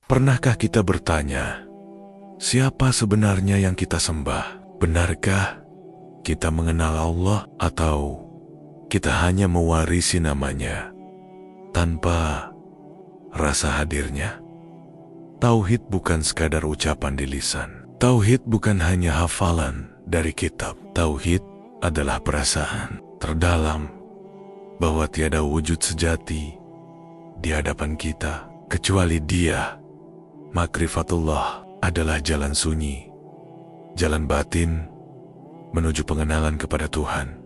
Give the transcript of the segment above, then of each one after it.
Pernahkah kita bertanya, siapa sebenarnya yang kita sembah? Benarkah kita mengenal Allah atau kita hanya mewarisi namanya tanpa rasa hadirnya? Tauhid bukan sekadar ucapan di lisan. Tauhid bukan hanya hafalan dari kitab. Tauhid adalah perasaan terdalam bahwa tiada wujud sejati di hadapan kita kecuali Dia. Makrifatullah adalah jalan sunyi, jalan batin menuju pengenalan kepada Tuhan.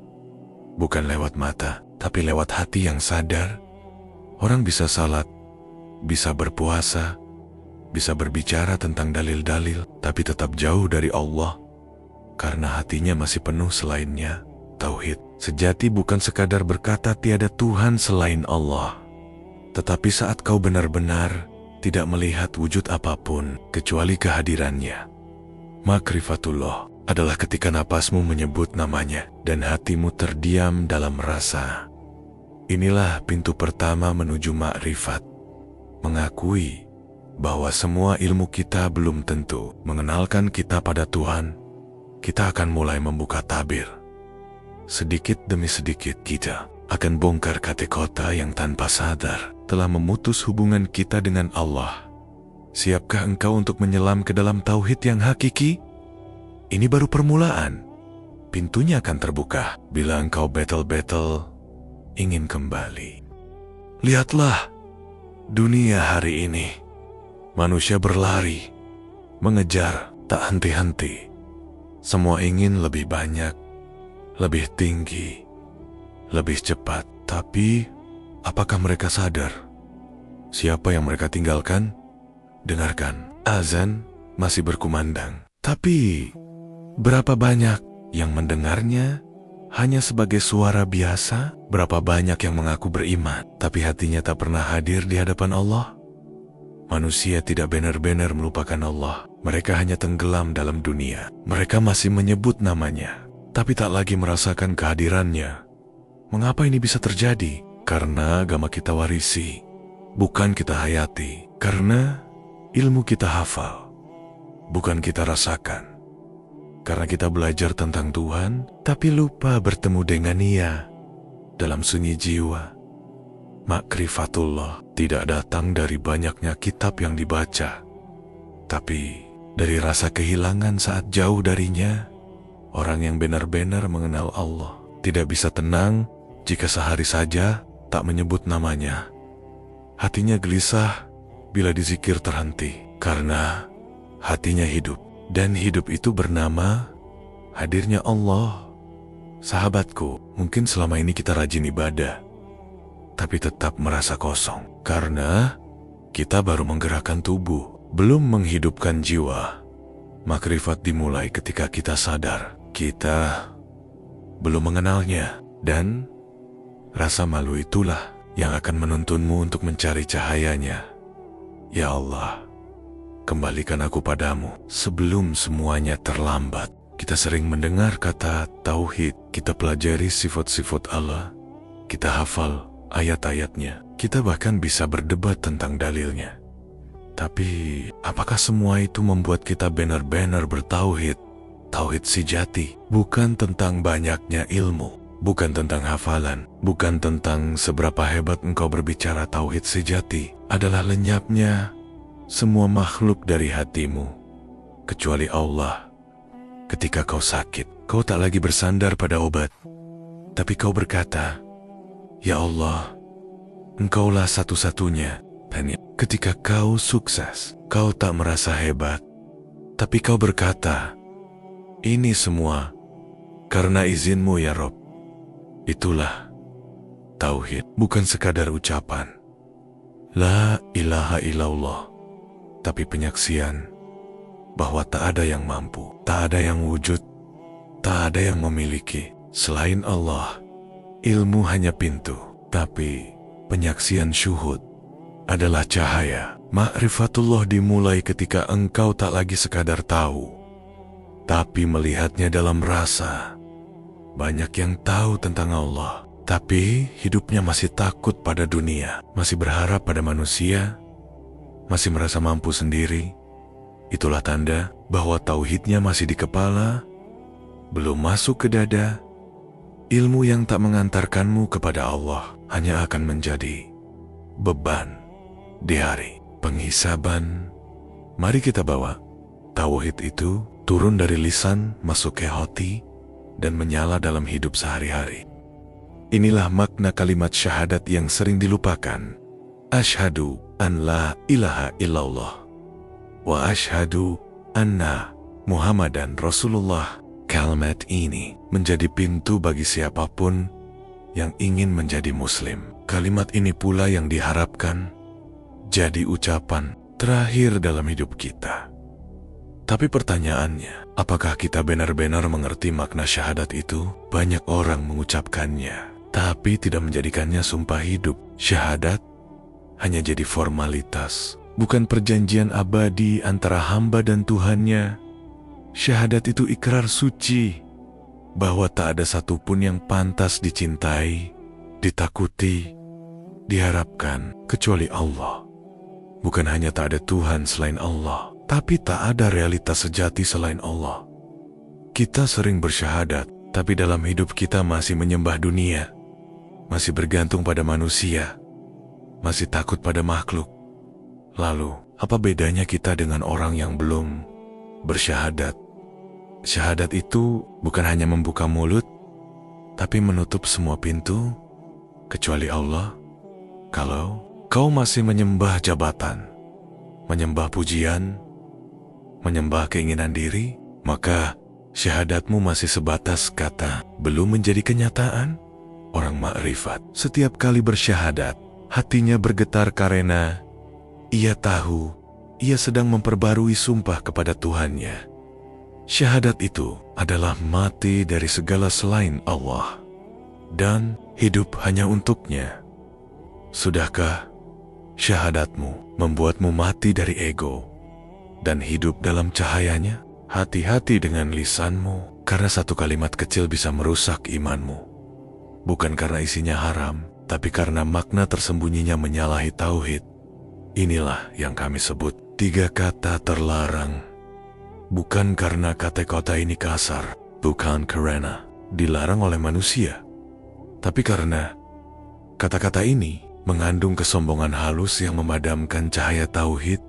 Bukan lewat mata, tapi lewat hati yang sadar. Orang bisa salat, bisa berpuasa, bisa berbicara tentang dalil-dalil, tapi tetap jauh dari Allah karena hatinya masih penuh selainnya. Tauhid sejati bukan sekadar berkata tiada Tuhan selain Allah, tetapi saat kau benar-benar tidak melihat wujud apapun kecuali kehadirannya. Makrifatullah adalah ketika napasmu menyebut namanya dan hatimu terdiam dalam rasa. Inilah pintu pertama menuju makrifat. Mengakui bahwa semua ilmu kita belum tentu mengenalkan kita pada Tuhan. Kita akan mulai membuka tabir. Sedikit demi sedikit kita akan bongkar kata-kata yang tanpa sadar telah memutus hubungan kita dengan Allah. Siapkah engkau untuk menyelam ke dalam tauhid yang hakiki? Ini baru permulaan. Pintunya akan terbuka bila engkau betul-betul ingin kembali. Lihatlah dunia hari ini. Manusia berlari, mengejar tak henti-henti. Semua ingin lebih banyak, lebih tinggi, lebih cepat. Tapi, apakah mereka sadar siapa yang mereka tinggalkan? Dengarkan, azan masih berkumandang. Tapi, berapa banyak yang mendengarnya hanya sebagai suara biasa? Berapa banyak yang mengaku beriman, tapi hatinya tak pernah hadir di hadapan Allah? Manusia tidak benar-benar melupakan Allah. Mereka hanya tenggelam dalam dunia. Mereka masih menyebut namanya, tapi tak lagi merasakan kehadirannya. Mengapa ini bisa terjadi? Karena agama kita warisi, bukan kita hayati. Karena ilmu kita hafal, bukan kita rasakan. Karena kita belajar tentang Tuhan, tapi lupa bertemu dengan Dia dalam sunyi jiwa. Makrifatullah tidak datang dari banyaknya kitab yang dibaca, tapi dari rasa kehilangan saat jauh darinya. Orang yang benar-benar mengenal Allah tidak bisa tenang jika sehari saja tak menyebut namanya. Hatinya gelisah bila dizikir terhenti, karena hatinya hidup, dan hidup itu bernama hadirnya Allah. Sahabatku, mungkin selama ini kita rajin ibadah, tapi tetap merasa kosong, karena kita baru menggerakkan tubuh, belum menghidupkan jiwa. Makrifat dimulai ketika kita sadar kita belum mengenalnya, dan rasa malu itulah yang akan menuntunmu untuk mencari cahayanya. Ya Allah, kembalikan aku padamu sebelum semuanya terlambat. Kita sering mendengar kata tauhid, kita pelajari sifat-sifat Allah, kita hafal ayat-ayatnya, kita bahkan bisa berdebat tentang dalilnya. Tapi, apakah semua itu membuat kita benar-benar bertauhid? Tauhid sejati bukan tentang banyaknya ilmu, bukan tentang hafalan, bukan tentang seberapa hebat engkau berbicara. Tauhid sejati adalah lenyapnya semua makhluk dari hatimu, kecuali Allah. Ketika kau sakit, kau tak lagi bersandar pada obat, tapi kau berkata, "Ya Allah, Engkaulah satu-satunya." Dan ketika kau sukses, kau tak merasa hebat, tapi kau berkata, "Ini semua karena izin-Mu ya Rob." Itulah tauhid, bukan sekadar ucapan La ilaha illallah, tapi penyaksian bahwa tak ada yang mampu, tak ada yang wujud, tak ada yang memiliki selain Allah. Ilmu hanya pintu, tapi penyaksian syuhud adalah cahaya. Ma'rifatullah dimulai ketika engkau tak lagi sekadar tahu, tapi melihatnya dalam rasa. Banyak yang tahu tentang Allah, tapi hidupnya masih takut pada dunia, masih berharap pada manusia. masih merasa mampu sendiri, itulah tanda bahwa tauhidnya masih di kepala, belum masuk ke dada. Ilmu yang tak mengantarkanmu kepada Allah hanya akan menjadi beban di hari penghisaban. Mari kita bawa tauhid itu turun dari lisan masuk ke hati dan menyala dalam hidup sehari-hari. Inilah makna kalimat syahadat yang sering dilupakan. Asyhadu an la ilaha illallah wa asyhadu anna Muhammadan Rasulullah. Kalimat ini menjadi pintu bagi siapapun yang ingin menjadi muslim. Kalimat ini pula yang diharapkan jadi ucapan terakhir dalam hidup kita. Tapi pertanyaannya, apakah kita benar-benar mengerti makna syahadat itu? Banyak orang mengucapkannya, tapi tidak menjadikannya sumpah hidup. Syahadat hanya jadi formalitas, bukan perjanjian abadi antara hamba dan Tuhannya. Syahadat itu ikrar suci bahwa tak ada satupun yang pantas dicintai, ditakuti, diharapkan kecuali Allah. Bukan hanya tak ada Tuhan selain Allah, tapi tak ada realitas sejati selain Allah. Kita sering bersyahadat, tapi dalam hidup kita masih menyembah dunia, masih bergantung pada manusia, masih takut pada makhluk. Lalu, apa bedanya kita dengan orang yang belum bersyahadat? Syahadat itu bukan hanya membuka mulut, tapi menutup semua pintu, kecuali Allah. Kalau kau masih menyembah jabatan, menyembah pujian, menyembah keinginan diri, maka syahadatmu masih sebatas kata, belum menjadi kenyataan. Orang makrifat setiap kali bersyahadat, hatinya bergetar karena ia tahu ia sedang memperbarui sumpah kepada Tuhannya. Syahadat itu adalah mati dari segala selain Allah dan hidup hanya untuknya. Sudahkah syahadatmu membuatmu mati dari ego dan hidup dalam cahayanya? Hati-hati dengan lisanmu, karena satu kalimat kecil bisa merusak imanmu. Bukan karena isinya haram, tapi karena makna tersembunyinya menyalahi tauhid. Inilah yang kami sebut 3 kata terlarang. Bukan karena kata-kata ini kasar, bukan karena dilarang oleh manusia, tapi karena kata-kata ini mengandung kesombongan halus yang memadamkan cahaya tauhid.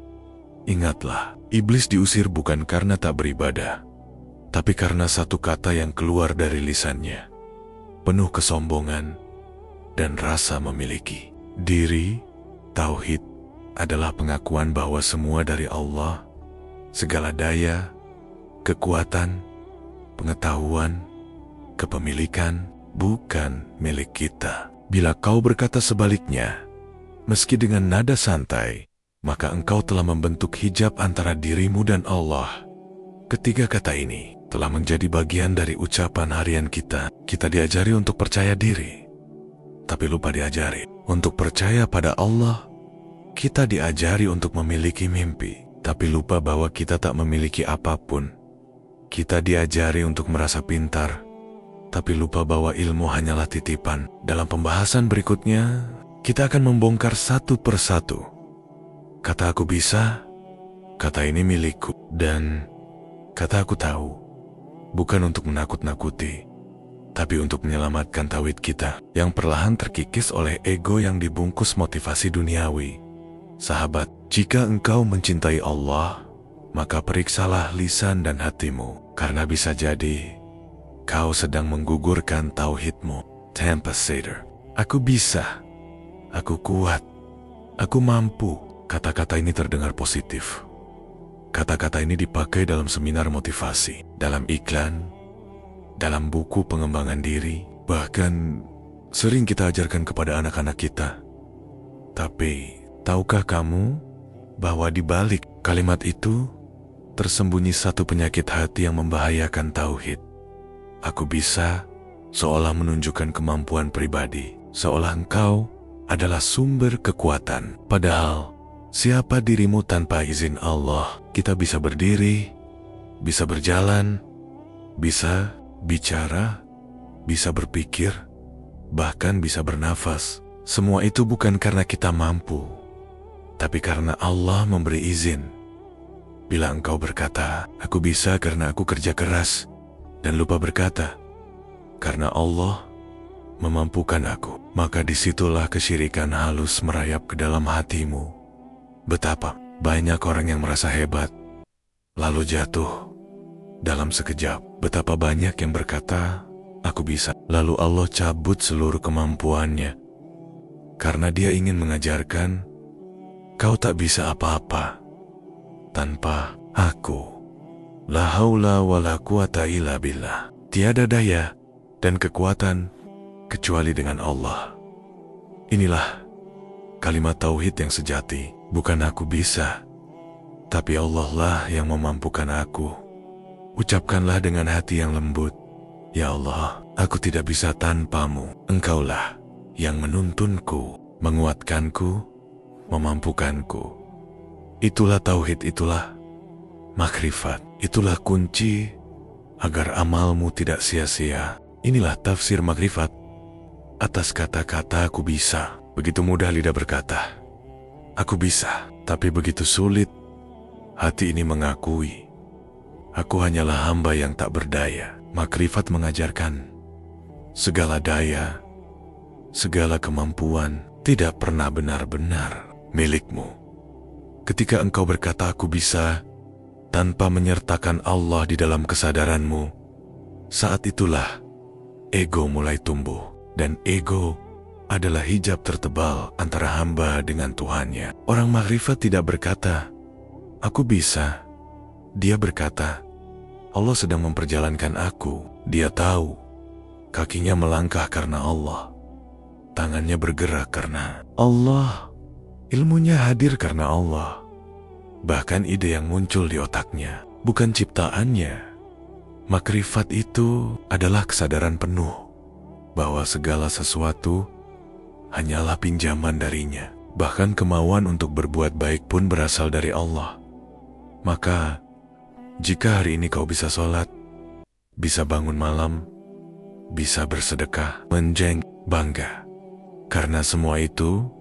Ingatlah, iblis diusir bukan karena tak beribadah, tapi karena satu kata yang keluar dari lisannya, penuh kesombongan dan rasa memiliki diri. Tauhid adalah pengakuan bahwa semua dari Allah. Segala daya, kekuatan, pengetahuan, kepemilikan bukan milik kita. Bila kau berkata sebaliknya, meski dengan nada santai, maka engkau telah membentuk hijab antara dirimu dan Allah. Ketiga kata ini telah menjadi bagian dari ucapan harian kita. Kita diajari untuk percaya diri, tapi lupa diajari untuk percaya pada Allah. Kita diajari untuk memiliki mimpi, tapi lupa bahwa kita tak memiliki apapun. Kita diajari untuk merasa pintar, tapi lupa bahwa ilmu hanyalah titipan. Dalam pembahasan berikutnya, kita akan membongkar satu persatu. Kata aku bisa, kata ini milikku, dan kata aku tahu. Bukan untuk menakut-nakuti, tapi untuk menyelamatkan tauhid kita yang perlahan terkikis oleh ego yang dibungkus motivasi duniawi. Sahabat, jika engkau mencintai Allah, maka periksalah lisan dan hatimu, karena bisa jadi kau sedang menggugurkan tauhidmu. Tempest Seder. Aku bisa, aku kuat, aku mampu. Kata-kata ini terdengar positif. Kata-kata ini dipakai dalam seminar motivasi, dalam iklan, dalam buku pengembangan diri, bahkan sering kita ajarkan kepada anak-anak kita. Tapi tahukah kamu bahwa di balik kalimat itu tersembunyi satu penyakit hati yang membahayakan tauhid? Aku bisa seolah menunjukkan kemampuan pribadi, seolah engkau adalah sumber kekuatan. Padahal, siapa dirimu tanpa izin Allah? Kita bisa berdiri, bisa berjalan, bisa bicara, bisa berpikir, bahkan bisa bernafas. Semua itu bukan karena kita mampu, tapi karena Allah memberi izin. Bila engkau berkata, aku bisa karena aku kerja keras, dan lupa berkata, karena Allah memampukan aku, maka disitulah kesyirikan halus merayap ke dalam hatimu. Betapa banyak orang yang merasa hebat, lalu jatuh dalam sekejap. Betapa banyak yang berkata, aku bisa, lalu Allah cabut seluruh kemampuannya, karena dia ingin mengajarkan, kau tak bisa apa-apa tanpa aku. La haula wa la quwata illa billah. Tiada daya dan kekuatan kecuali dengan Allah. Inilah kalimat tauhid yang sejati. Bukan aku bisa, tapi Allah lah yang memampukan aku. Ucapkanlah dengan hati yang lembut, ya Allah, aku tidak bisa tanpamu. Engkaulah yang menuntunku, menguatkanku, memampukanku. Itulah tauhid, itulah makrifat, itulah kunci agar amalmu tidak sia-sia. Inilah tafsir makrifat atas kata-kata aku bisa. Begitu mudah lidah berkata, aku bisa, tapi begitu sulit hati ini mengakui, aku hanyalah hamba yang tak berdaya. Makrifat mengajarkan, segala daya, segala kemampuan tidak pernah benar-benar milikmu. Ketika engkau berkata aku bisa, tanpa menyertakan Allah di dalam kesadaranmu, saat itulah ego mulai tumbuh. Dan ego adalah hijab tertebal antara hamba dengan Tuhannya. Orang makrifat tidak berkata, aku bisa. Dia berkata, Allah sedang memperjalankan aku. Dia tahu, kakinya melangkah karena Allah, tangannya bergerak karena Allah, ilmunya hadir karena Allah. Bahkan ide yang muncul di otaknya bukan ciptaannya. Makrifat itu adalah kesadaran penuh bahwa segala sesuatu hanyalah pinjaman darinya. Bahkan kemauan untuk berbuat baik pun berasal dari Allah. Maka, jika hari ini kau bisa sholat, bisa bangun malam, bisa bersedekah, bangga. Karena semua itu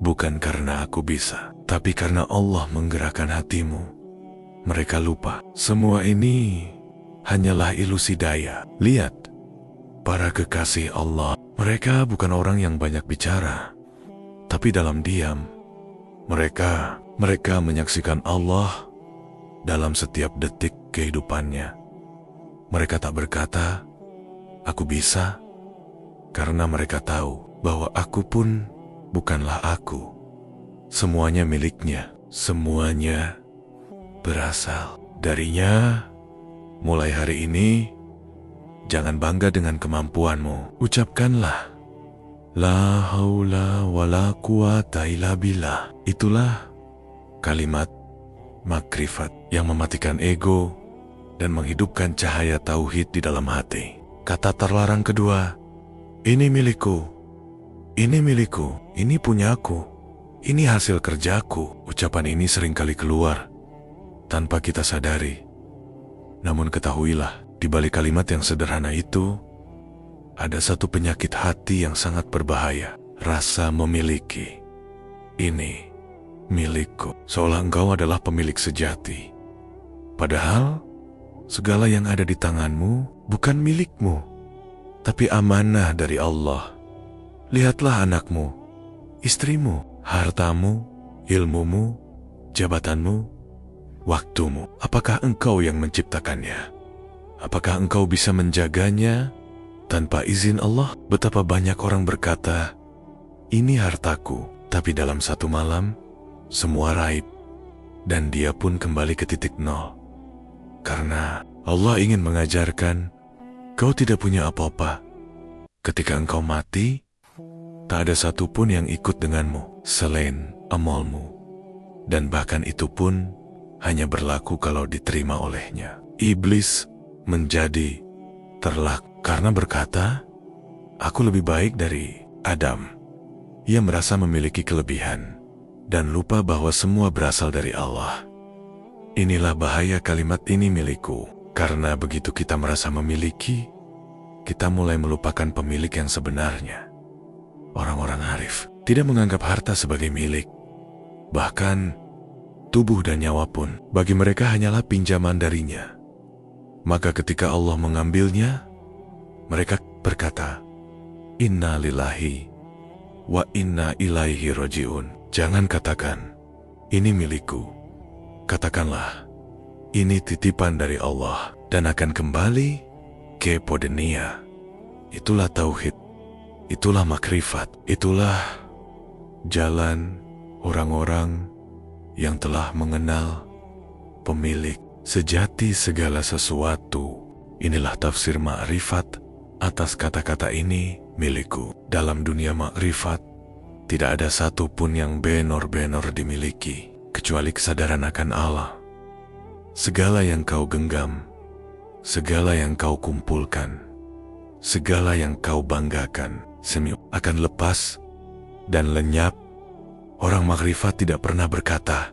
bukan karena aku bisa, tapi karena Allah menggerakkan hatimu. Mereka lupa, semua ini hanyalah ilusi daya. Lihat, para kekasih Allah, mereka bukan orang yang banyak bicara, tapi dalam diam, mereka menyaksikan Allah dalam setiap detik kehidupannya. Mereka tak berkata, aku bisa, karena mereka tahu bahwa aku pun bukanlah aku. Semuanya miliknya, semuanya berasal darinya. Mulai hari ini, jangan bangga dengan kemampuanmu. Ucapkanlah, la haula wa la quwata illa billah. Itulah kalimat makrifat yang mematikan ego dan menghidupkan cahaya tauhid di dalam hati. Kata terlarang kedua, ini milikku, ini milikku, ini punyaku, ini hasil kerjaku. Ucapan ini seringkali keluar tanpa kita sadari. Namun ketahuilah, di balik kalimat yang sederhana itu, ada satu penyakit hati yang sangat berbahaya. Rasa memiliki. Ini milikku. Seolah engkau adalah pemilik sejati. Padahal, segala yang ada di tanganmu bukan milikmu, tapi amanah dari Allah. Lihatlah anakmu, istrimu, hartamu, ilmumu, jabatanmu, waktumu. Apakah engkau yang menciptakannya? Apakah engkau bisa menjaganya tanpa izin Allah? Betapa banyak orang berkata, ini hartaku, tapi dalam satu malam, semua raib, dan dia pun kembali ke titik nol. Karena Allah ingin mengajarkan, kau tidak punya apa-apa. Ketika engkau mati, tak ada satupun yang ikut denganmu, selain amalmu. Dan bahkan itu pun hanya berlaku kalau diterima olehnya. Iblis menjadi terlak karena berkata, aku lebih baik dari Adam. Ia merasa memiliki kelebihan dan lupa bahwa semua berasal dari Allah. Inilah bahaya kalimat ini milikku. Karena begitu kita merasa memiliki, kita mulai melupakan pemilik yang sebenarnya. Orang-orang arif tidak menganggap harta sebagai milik, Bahkan, tubuh dan nyawa pun bagi mereka hanyalah pinjaman darinya. Maka ketika Allah mengambilnya, mereka berkata, Inna lillahi wa inna ilaihi roji'un. Jangan katakan, ini milikku. Katakanlah, ini titipan dari Allah dan akan kembali ke dunia. Itulah tauhid, itulah makrifat, itulah jalan orang-orang yang telah mengenal pemilik sejati segala sesuatu. Inilah tafsir makrifat atas kata-kata ini, milikku. Dalam dunia makrifat, tidak ada satu pun yang benar-benar dimiliki, kecuali kesadaran akan Allah. Segala yang kau genggam, segala yang kau kumpulkan, segala yang kau banggakan, semi akan lepas dan lenyap. Orang makrifat tidak pernah berkata,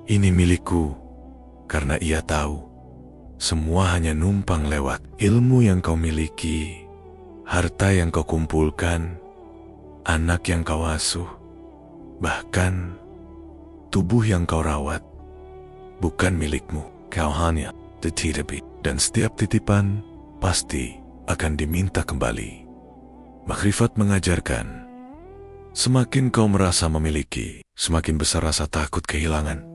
ini milikku, karena ia tahu, semua hanya numpang lewat. Ilmu yang kau miliki, harta yang kau kumpulkan, anak yang kau asuh, bahkan tubuh yang kau rawat, bukan milikmu. Kau hanya dititipi, dan setiap titipan pasti akan diminta kembali. Makrifat mengajarkan, semakin kau merasa memiliki, semakin besar rasa takut kehilangan.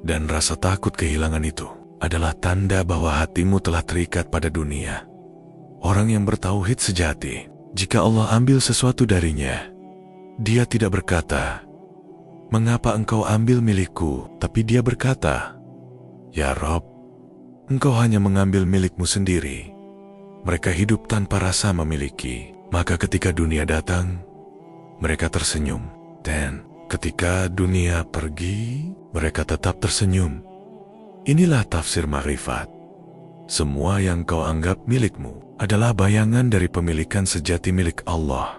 Dan rasa takut kehilangan itu adalah tanda bahwa hatimu telah terikat pada dunia. Orang yang bertauhid sejati, jika Allah ambil sesuatu darinya, dia tidak berkata, mengapa engkau ambil milikku? Tapi dia berkata, ya Rob, engkau hanya mengambil milikmu sendiri. Mereka hidup tanpa rasa memiliki. Maka ketika dunia datang, mereka tersenyum. Dan ketika dunia pergi, mereka tetap tersenyum. Inilah tafsir makrifat. Semua yang kau anggap milikmu adalah bayangan dari pemilikan sejati milik Allah.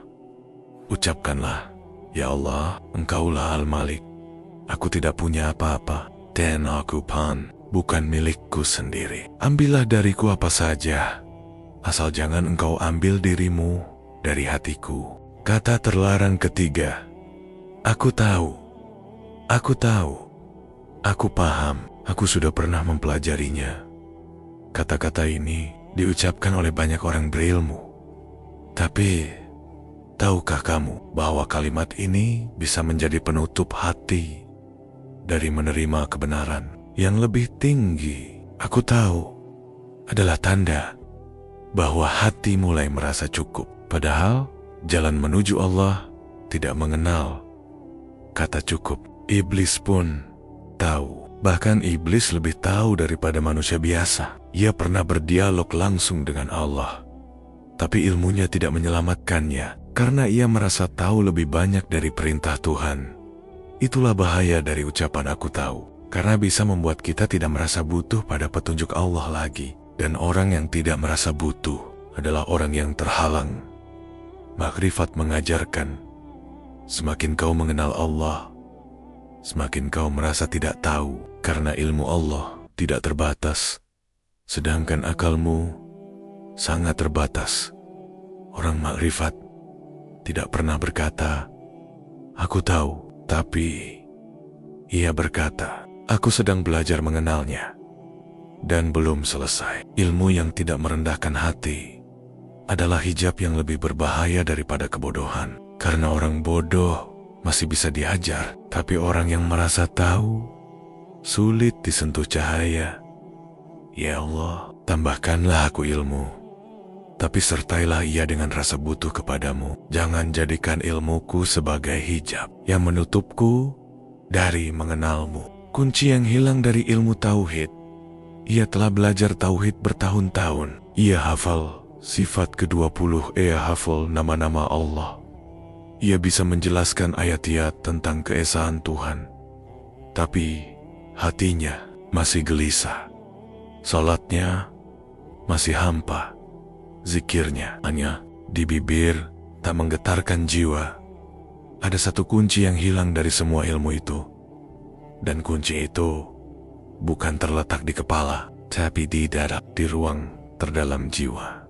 Ucapkanlah, ya Allah, engkaulah Al-Malik. Aku tidak punya apa-apa, dan aku bukan milikku sendiri. Ambillah dariku apa saja, asal jangan engkau ambil dirimu dari hatiku. Kata terlarang ketiga, aku tahu, aku paham, aku sudah pernah mempelajarinya. Kata-kata ini diucapkan oleh banyak orang berilmu. Tapi, tahukah kamu bahwa kalimat ini bisa menjadi penutup hati dari menerima kebenaran yang lebih tinggi? Aku tahu adalah tanda bahwa hati mulai merasa cukup. Padahal jalan menuju Allah tidak mengenal kata cukup. Iblis pun tahu. Bahkan iblis lebih tahu daripada manusia biasa. Ia pernah berdialog langsung dengan Allah. Tapi ilmunya tidak menyelamatkannya, karena ia merasa tahu lebih banyak dari perintah Tuhan. Itulah bahaya dari ucapan aku tahu, karena bisa membuat kita tidak merasa butuh pada petunjuk Allah lagi. Dan orang yang tidak merasa butuh adalah orang yang terhalang. Makrifat mengajarkan, semakin kau mengenal Allah, semakin kau merasa tidak tahu, karena ilmu Allah tidak terbatas, sedangkan akalmu sangat terbatas. Orang makrifat tidak pernah berkata, aku tahu, tapi ia berkata, aku sedang belajar mengenalnya dan belum selesai. Ilmu yang tidak merendahkan hati adalah hijab yang lebih berbahaya daripada kebodohan, karena orang bodoh masih bisa diajar, tapi orang yang merasa tahu sulit disentuh cahaya. Ya Allah, tambahkanlah aku ilmu, tapi sertailah ia dengan rasa butuh kepadamu. Jangan jadikan ilmuku sebagai hijab yang menutupku dari mengenalmu. Kunci yang hilang dari ilmu tauhid, ia telah belajar tauhid bertahun-tahun. Ia hafal sifat ke-20, ia hafal nama-nama Allah. Ia bisa menjelaskan ayat-ayat tentang keesaan Tuhan, tapi hatinya masih gelisah. Salatnya masih hampa. Zikirnya hanya di bibir, tak menggetarkan jiwa. Ada satu kunci yang hilang dari semua ilmu itu. Dan kunci itu bukan terletak di kepala, tapi di dada, di ruang terdalam jiwa.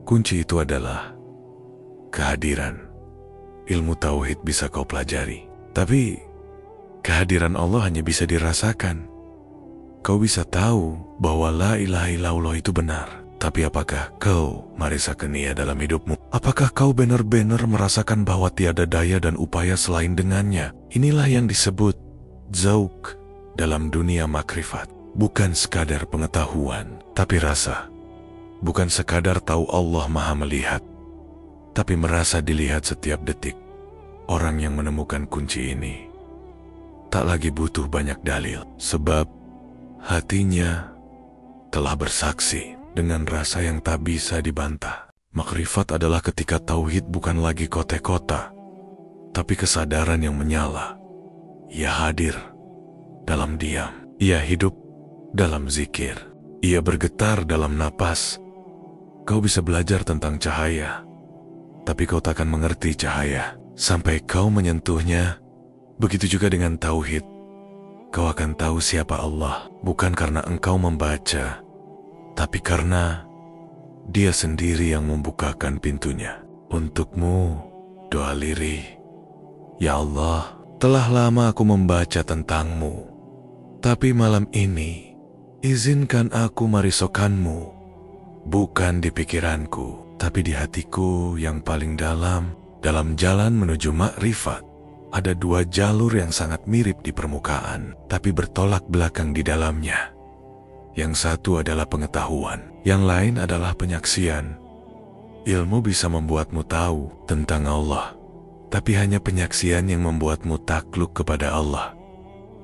Kunci itu adalah kehadiran. Ilmu tauhid bisa kau pelajari, tapi Kehadiran Allah hanya bisa dirasakan. Kau bisa tahu bahwa la ilaha illallah itu benar. Tapi apakah kau merasakan ia dalam hidupmu? Apakah kau benar-benar merasakan bahwa tiada daya dan upaya selain dengannya? Inilah yang disebut zauq dalam dunia makrifat. Bukan sekadar pengetahuan, tapi rasa. Bukan sekadar tahu Allah Maha melihat, tapi merasa dilihat setiap detik. Orang yang menemukan kunci ini tak lagi butuh banyak dalil, sebab hatinya telah bersaksi dengan rasa yang tak bisa dibantah. Makrifat adalah ketika tauhid bukan lagi kote-kota, tapi kesadaran yang menyala. Ia hadir dalam diam. Ia hidup dalam zikir. Ia bergetar dalam napas. Kau bisa belajar tentang cahaya, tapi kau takkan mengerti cahaya sampai kau menyentuhnya. Begitu juga dengan tauhid. Kau akan tahu siapa Allah, bukan karena engkau membaca, tapi karena Dia sendiri yang membukakan pintunya. Untukmu, doa lirih. Ya Allah, telah lama aku membaca tentangmu, tapi malam ini, izinkan aku marisokanmu, bukan di pikiranku, tapi di hatiku yang paling dalam jalan menuju makrifat. Ada dua jalur yang sangat mirip di permukaan, tapi bertolak belakang di dalamnya. Yang satu adalah pengetahuan, yang lain adalah penyaksian. Ilmu bisa membuatmu tahu tentang Allah, tapi hanya penyaksian yang membuatmu takluk kepada Allah.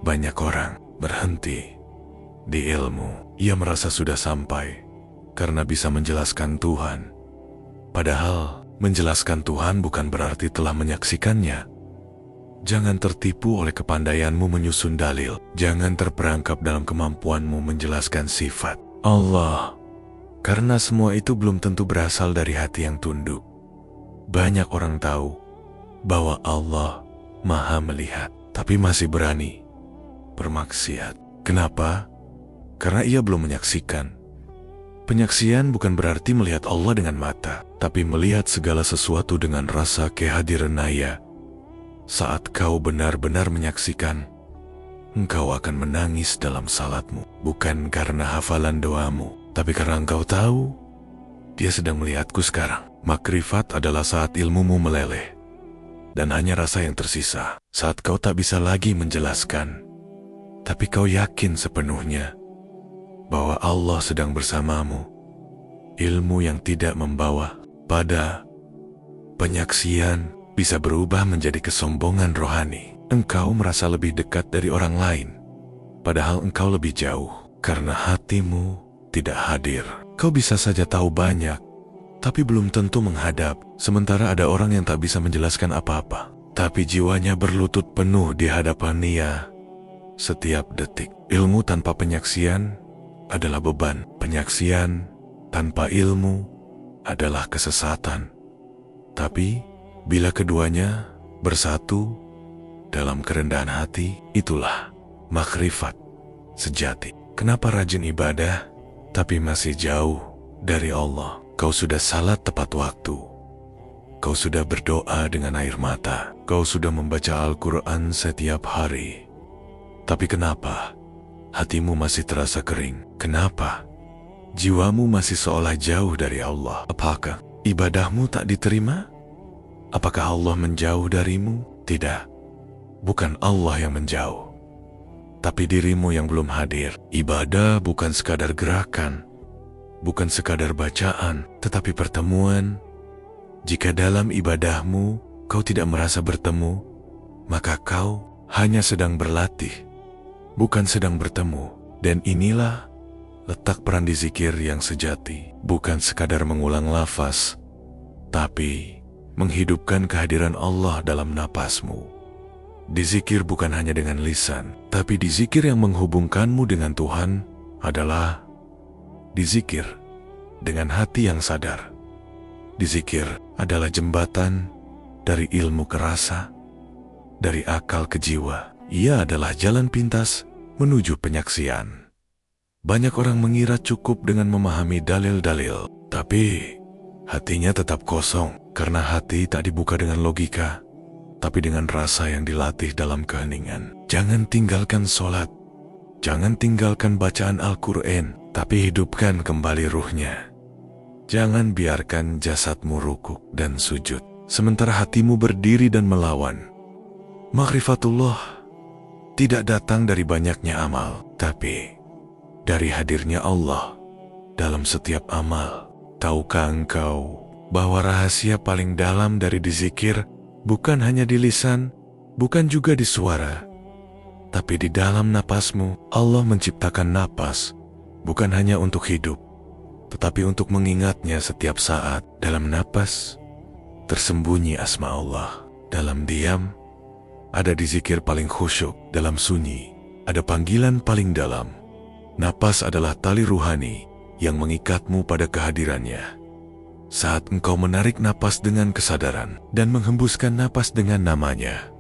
Banyak orang berhenti di ilmu. Ia merasa sudah sampai karena bisa menjelaskan Tuhan. Padahal menjelaskan Tuhan bukan berarti telah menyaksikannya. Jangan tertipu oleh kepandaianmu menyusun dalil. Jangan terperangkap dalam kemampuanmu menjelaskan sifat Allah, karena semua itu belum tentu berasal dari hati yang tunduk. Banyak orang tahu bahwa Allah Maha melihat, tapi masih berani bermaksiat. Kenapa? Karena ia belum menyaksikan. Penyaksian bukan berarti melihat Allah dengan mata, tapi melihat segala sesuatu dengan rasa kehadirannya. Saat kau benar-benar menyaksikan, engkau akan menangis dalam salatmu, bukan karena hafalan doamu, tapi karena engkau tahu Dia sedang melihatku sekarang. Makrifat adalah saat ilmumu meleleh dan hanya rasa yang tersisa. Saat kau tak bisa lagi menjelaskan, tapi kau yakin sepenuhnya bahwa Allah sedang bersamamu. Ilmu yang tidak membawa pada penyaksian bisa berubah menjadi kesombongan rohani. Engkau merasa lebih dekat dari orang lain, padahal engkau lebih jauh karena hatimu tidak hadir. Kau bisa saja tahu banyak, tapi belum tentu menghadap. Sementara ada orang yang tak bisa menjelaskan apa-apa, tapi jiwanya berlutut penuh di hadapan Dia setiap detik. Ilmu tanpa penyaksian adalah beban. Penyaksian tanpa ilmu adalah kesesatan. Tapi bila keduanya bersatu dalam kerendahan hati, itulah makrifat sejati. Kenapa rajin ibadah tapi masih jauh dari Allah? Kau sudah salat tepat waktu. Kau sudah berdoa dengan air mata. Kau sudah membaca Al-Quran setiap hari. Tapi kenapa hatimu masih terasa kering? Kenapa jiwamu masih seolah jauh dari Allah? Apakah ibadahmu tak diterima? Apakah Allah menjauh darimu? Tidak. Bukan Allah yang menjauh, tapi dirimu yang belum hadir. Ibadah bukan sekadar gerakan, bukan sekadar bacaan, tetapi pertemuan. Jika dalam ibadahmu kau tidak merasa bertemu, maka kau hanya sedang berlatih, bukan sedang bertemu. Dan inilah letak peran di zikir yang sejati. Bukan sekadar mengulang lafaz, tapi menghidupkan kehadiran Allah dalam napasmu. Dizikir bukan hanya dengan lisan, tapi dizikir yang menghubungkanmu dengan Tuhan adalah dizikir dengan hati yang sadar. Dizikir adalah jembatan dari ilmu ke rasa, dari akal ke jiwa. Ia adalah jalan pintas menuju penyaksian. Banyak orang mengira cukup dengan memahami dalil-dalil, tapi hatinya tetap kosong karena hati tak dibuka dengan logika, tapi dengan rasa yang dilatih dalam keheningan. Jangan tinggalkan sholat, jangan tinggalkan bacaan Al-Quran, tapi hidupkan kembali ruhnya. Jangan biarkan jasadmu rukuk dan sujud, sementara hatimu berdiri dan melawan. Makrifatullah tidak datang dari banyaknya amal, tapi dari hadirnya Allah dalam setiap amal. Tahukah engkau bahwa rahasia paling dalam dari dizikir bukan hanya di lisan, bukan juga di suara, tapi di dalam napasmu? Allah menciptakan napas bukan hanya untuk hidup, tetapi untuk mengingatnya setiap saat. Dalam napas tersembunyi asma Allah. Dalam diam ada dizikir paling khusyuk. Dalam sunyi ada panggilan paling dalam. Napas adalah tali ruhani yang mengikatmu pada kehadirannya. Saat engkau menarik napas dengan kesadaran dan menghembuskan napas dengan namanya,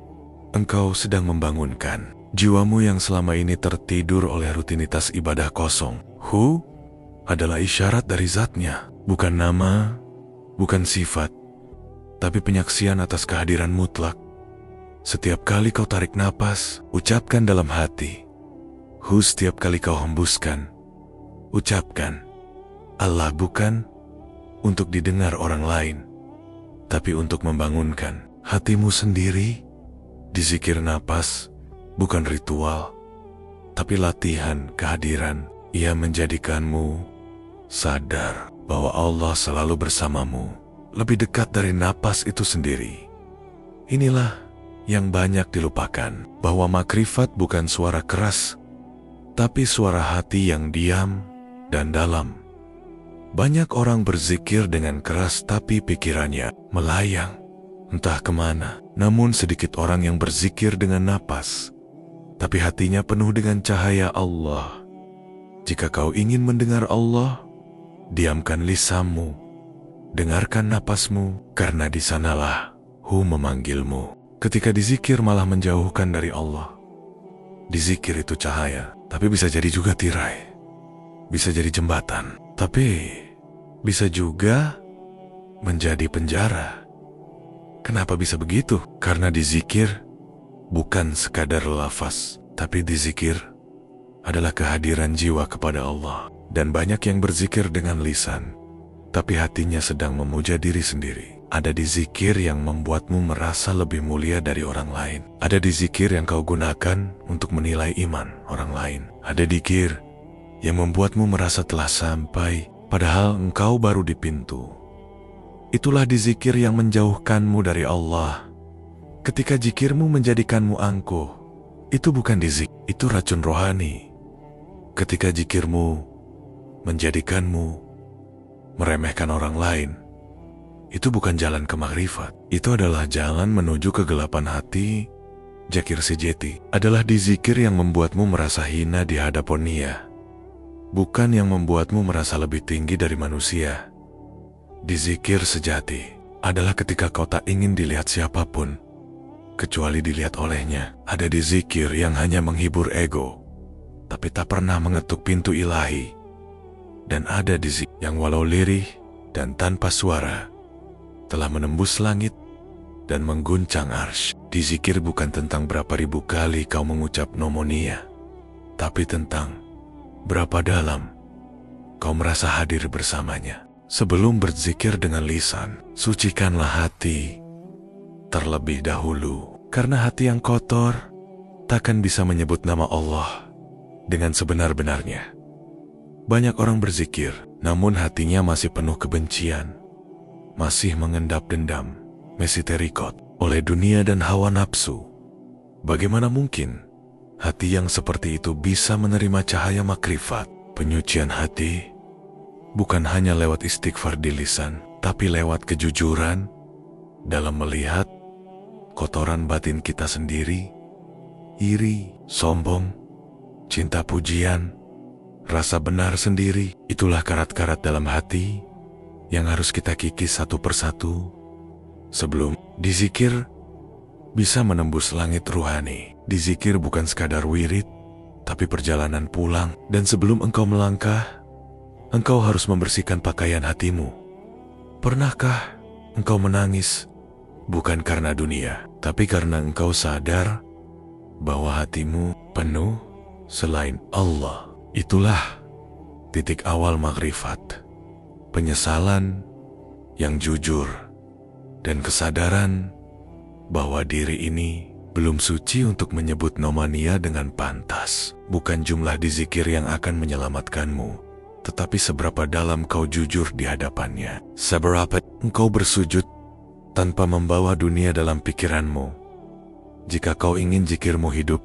engkau sedang membangunkan jiwamu yang selama ini tertidur oleh rutinitas ibadah kosong. Hu adalah isyarat dari zatnya, bukan nama, bukan sifat, tapi penyaksian atas kehadiran mutlak. Setiap kali kau tarik napas, ucapkan dalam hati. Hu setiap kali kau hembuskan, ucapkan. Allah bukan untuk didengar orang lain, tapi untuk membangunkan hatimu sendiri. Dizikir napas bukan ritual, tapi latihan kehadiran. Ia menjadikanmu sadar bahwa Allah selalu bersamamu, lebih dekat dari napas itu sendiri. Inilah yang banyak dilupakan, bahwa makrifat bukan suara keras, tapi suara hati yang diam dan dalam. Banyak orang berzikir dengan keras tapi pikirannya melayang entah kemana. Namun sedikit orang yang berzikir dengan napas, tapi hatinya penuh dengan cahaya Allah. Jika kau ingin mendengar Allah, diamkan lisanmu, dengarkan napasmu, karena di sanalah Hu memanggilmu. Ketika dizikir malah menjauhkan dari Allah. Dizikir itu cahaya, tapi bisa jadi juga tirai. Bisa jadi jembatan, tapi bisa juga menjadi penjara. Kenapa bisa begitu? Karena dizikir bukan sekadar lafaz, tapi dizikir adalah kehadiran jiwa kepada Allah. Dan banyak yang berzikir dengan lisan, tapi hatinya sedang memuja diri sendiri. Ada dizikir yang membuatmu merasa lebih mulia dari orang lain. Ada dizikir yang kau gunakan untuk menilai iman orang lain. Ada dikir yang membuatmu merasa telah sampai, padahal engkau baru di pintu. Itulah dizikir yang menjauhkanmu dari Allah. Ketika zikirmu menjadikanmu angkuh, itu bukan dizik, itu racun rohani. Ketika zikirmu menjadikanmu meremehkan orang lain, itu bukan jalan ke makrifat. Itu adalah jalan menuju kegelapan hati. Zakir sejati adalah dizikir yang membuatmu merasa hina di hadapan Dia, bukan yang membuatmu merasa lebih tinggi dari manusia. Dizikir sejati adalah ketika kau tak ingin dilihat siapapun, kecuali dilihat olehnya. Ada dizikir yang hanya menghibur ego, tapi tak pernah mengetuk pintu ilahi. Dan ada dizikir yang walau lirih dan tanpa suara, telah menembus langit dan mengguncang arsy. Dizikir bukan tentang berapa ribu kali kau mengucap nomonia, tapi tentang berapa dalam kau merasa hadir bersamanya. Sebelum berzikir dengan lisan, sucikanlah hati terlebih dahulu. Karena hati yang kotor takkan bisa menyebut nama Allah dengan sebenar-benarnya. Banyak orang berzikir, namun hatinya masih penuh kebencian, masih mengendap dendam, masih terikot oleh dunia dan hawa nafsu. Bagaimana mungkin hati yang seperti itu bisa menerima cahaya makrifat? Penyucian hati bukan hanya lewat istighfar di lisan, tapi lewat kejujuran dalam melihat kotoran batin kita sendiri. Iri, sombong, cinta pujian, rasa benar sendiri, itulah karat-karat dalam hati yang harus kita kikis satu persatu sebelum dizikir bisa menembus langit ruhani. Dizikir bukan sekadar wirid, tapi perjalanan pulang. Dan sebelum engkau melangkah, engkau harus membersihkan pakaian hatimu. Pernahkah engkau menangis bukan karena dunia, tapi karena engkau sadar bahwa hatimu penuh selain Allah. Itulah titik awal makrifat, penyesalan yang jujur, dan kesadaran bahwa diri ini belum suci untuk menyebut nomania dengan pantas. Bukan jumlah di zikir yang akan menyelamatkanmu, tetapi seberapa dalam kau jujur di hadapannya. Seberapa engkau bersujud tanpa membawa dunia dalam pikiranmu. Jika kau ingin zikirmu hidup,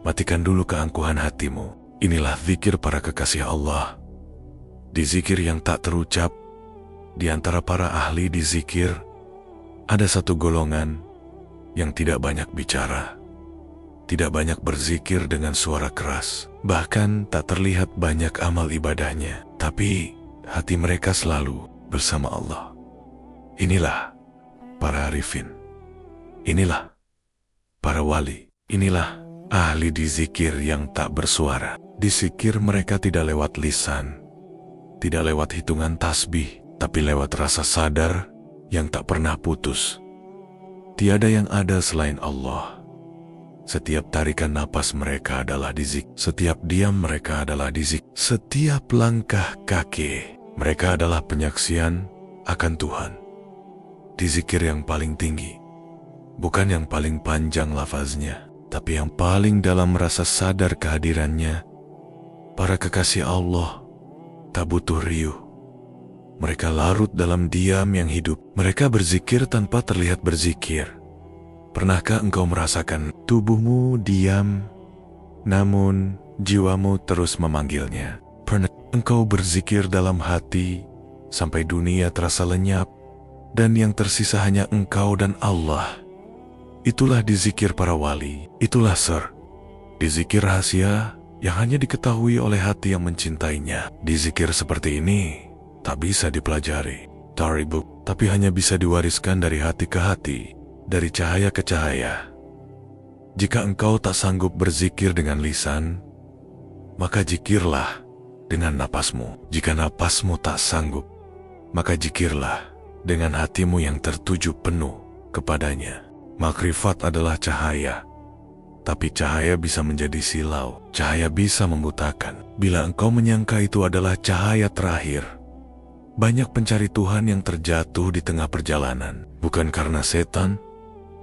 matikan dulu keangkuhan hatimu. Inilah zikir para kekasih Allah. Di zikir yang tak terucap, di antara para ahli di zikir, ada satu golongan yang tidak banyak bicara, tidak banyak berzikir dengan suara keras, bahkan tak terlihat banyak amal ibadahnya, tapi hati mereka selalu bersama Allah. Inilah para arifin, inilah para wali, inilah ahli di zikir yang tak bersuara. Di zikir mereka tidak lewat lisan, tidak lewat hitungan tasbih, tapi lewat rasa sadar yang tak pernah putus. Tiada yang ada selain Allah. Setiap tarikan napas mereka adalah dizik, setiap diam mereka adalah dizik, setiap langkah kaki mereka adalah penyaksian akan Tuhan. Di zikir yang paling tinggi, bukan yang paling panjang lafaznya, tapi yang paling dalam rasa sadar kehadirannya, para kekasih Allah tak butuh riuh. Mereka larut dalam diam yang hidup. Mereka berzikir tanpa terlihat berzikir. Pernahkah engkau merasakan tubuhmu diam, namun jiwamu terus memanggilnya? Pernah engkau berzikir dalam hati sampai dunia terasa lenyap dan yang tersisa hanya engkau dan Allah? Itulah dizikir para wali. Itulah dizikir rahasia yang hanya diketahui oleh hati yang mencintainya. Dizikir seperti ini tak bisa dipelajari, tapi hanya bisa diwariskan dari hati ke hati, dari cahaya ke cahaya. Jika engkau tak sanggup berzikir dengan lisan, maka zikirlah dengan napasmu. Jika napasmu tak sanggup, maka zikirlah dengan hatimu yang tertuju penuh kepadanya. Makrifat adalah cahaya, tapi cahaya bisa menjadi silau. Cahaya bisa membutakan. Bila engkau menyangka itu adalah cahaya terakhir, banyak pencari Tuhan yang terjatuh di tengah perjalanan, bukan karena setan,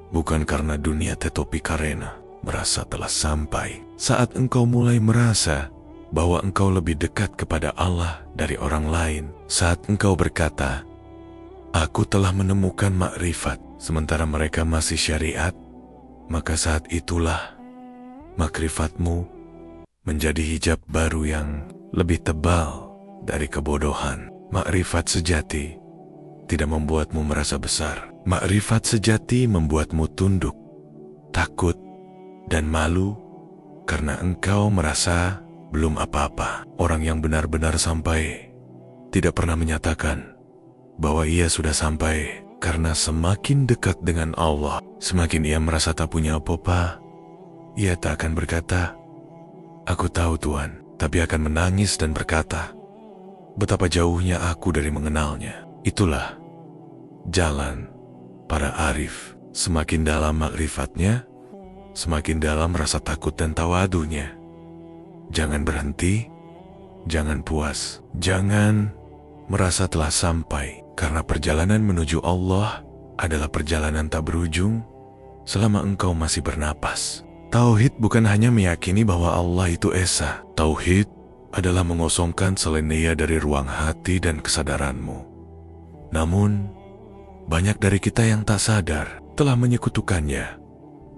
bukan karena dunia, tetapi karena merasa telah sampai. Saat engkau mulai merasa bahwa engkau lebih dekat kepada Allah dari orang lain, saat engkau berkata, "Aku telah menemukan makrifat," sementara mereka masih syariat, maka saat itulah makrifatmu menjadi hijab baru yang lebih tebal dari kebodohan. Makrifat sejati tidak membuatmu merasa besar. Makrifat sejati membuatmu tunduk, takut, dan malu karena engkau merasa belum apa-apa. Orang yang benar-benar sampai tidak pernah menyatakan bahwa ia sudah sampai, karena semakin dekat dengan Allah, semakin ia merasa tak punya apa-apa. Ia tak akan berkata, "Aku tahu Tuhan," tapi akan menangis dan berkata, "Betapa jauhnya aku dari mengenalnya." Itulah jalan para arif. Semakin dalam makrifatnya, semakin dalam rasa takut dan tawadunya. Jangan berhenti, jangan puas, jangan merasa telah sampai, karena perjalanan menuju Allah adalah perjalanan tak berujung selama engkau masih bernapas. Tauhid bukan hanya meyakini bahwa Allah itu esa. Tauhid adalah mengosongkan selenia dari ruang hati dan kesadaranmu. Namun, banyak dari kita yang tak sadar telah menyekutukannya,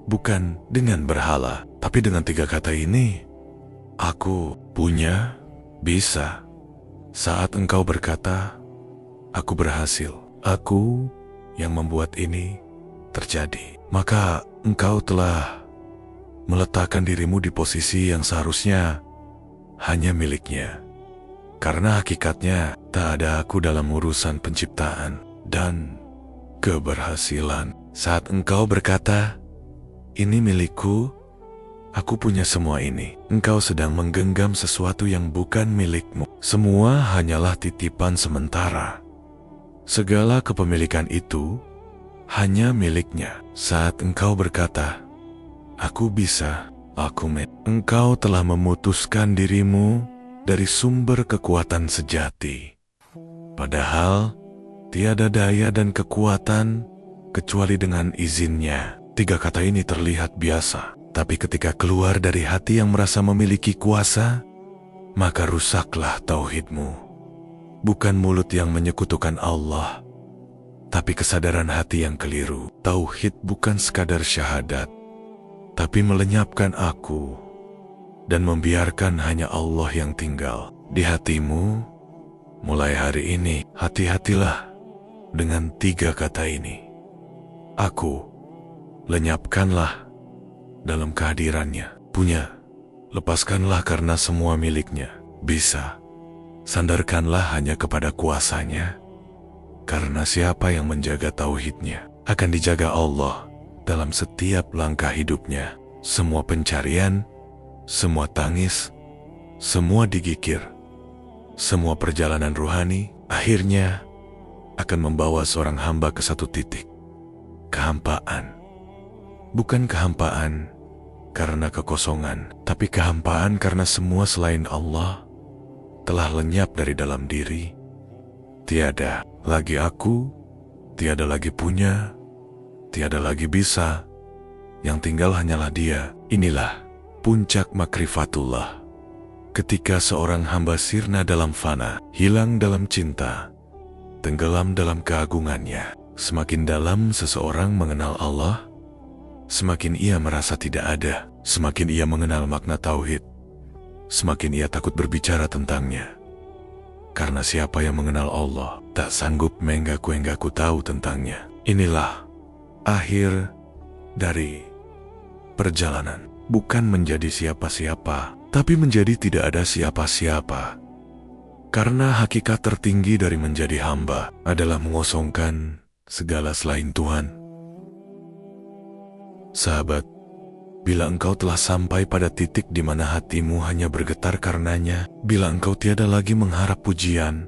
bukan dengan berhala, tapi dengan 3 kata ini: aku punya, bisa. Saat engkau berkata, "Aku berhasil, aku yang membuat ini terjadi," maka engkau telah meletakkan dirimu di posisi yang seharusnya hanya miliknya. Karena hakikatnya tak ada aku dalam urusan penciptaan dan keberhasilan. Saat engkau berkata, "Ini milikku, aku punya semua ini," engkau sedang menggenggam sesuatu yang bukan milikmu. Semua hanyalah titipan sementara. Segala kepemilikan itu hanya miliknya. Saat engkau berkata, "Aku bisa, engkau telah memutuskan dirimu dari sumber kekuatan sejati. Padahal, tiada daya dan kekuatan kecuali dengan izinnya." 3 kata ini terlihat biasa, tapi ketika keluar dari hati yang merasa memiliki kuasa, maka rusaklah tauhidmu. Bukan mulut yang menyekutukan Allah, tapi kesadaran hati yang keliru. Tauhid bukan sekadar syahadat, tapi melenyapkan aku dan membiarkan hanya Allah yang tinggal di hatimu. Mulai hari ini, hati-hatilah dengan 3 kata ini. Aku, lenyapkanlah dalam kehadirannya. Punya, lepaskanlah karena semua miliknya. Bisa, sandarkanlah hanya kepada kuasanya, karena siapa yang menjaga tauhidnya akan dijaga Allah dalam setiap langkah hidupnya. Semua pencarian, semua tangis, semua digigir, semua perjalanan ruhani akhirnya akan membawa seorang hamba ke satu titik, kehampaan. Bukan kehampaan karena kekosongan, tapi kehampaan karena semua selain Allah telah lenyap dari dalam diri. Tiada lagi aku, tiada lagi punya, tiada lagi bisa. Yang tinggal hanyalah Dia. Inilah puncak makrifatullah. Ketika seorang hamba sirna dalam fana, hilang dalam cinta, tenggelam dalam keagungannya. Semakin dalam seseorang mengenal Allah, semakin ia merasa tidak ada. Semakin ia mengenal makna tauhid, semakin ia takut berbicara tentangnya. Karena siapa yang mengenal Allah tak sanggup mengaku tahu tentangnya. Inilah akhir dari perjalanan. Bukan menjadi siapa-siapa, tapi menjadi tidak ada siapa-siapa. Karena hakikat tertinggi dari menjadi hamba adalah mengosongkan segala selain Tuhan. Sahabat, bila engkau telah sampai pada titik di mana hatimu hanya bergetar karenanya, bila engkau tiada lagi mengharap pujian,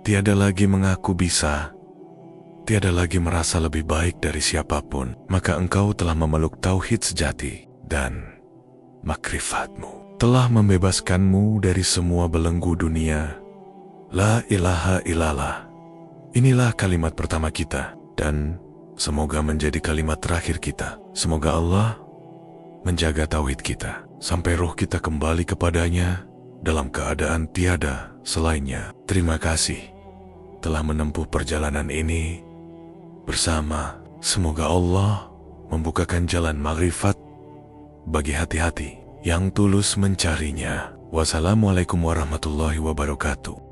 tiada lagi mengaku bisa, tiada lagi merasa lebih baik dari siapapun, maka engkau telah memeluk tauhid sejati, dan makrifatmu telah membebaskanmu dari semua belenggu dunia. La ilaha illallah. Inilah kalimat pertama kita, dan semoga menjadi kalimat terakhir kita. Semoga Allah menjaga tauhid kita sampai roh kita kembali kepadanya dalam keadaan tiada selainnya. Terima kasih telah menempuh perjalanan ini bersama. Semoga Allah membukakan jalan makrifat bagi hati-hati yang tulus mencarinya. Wassalamualaikum warahmatullahi wabarakatuh.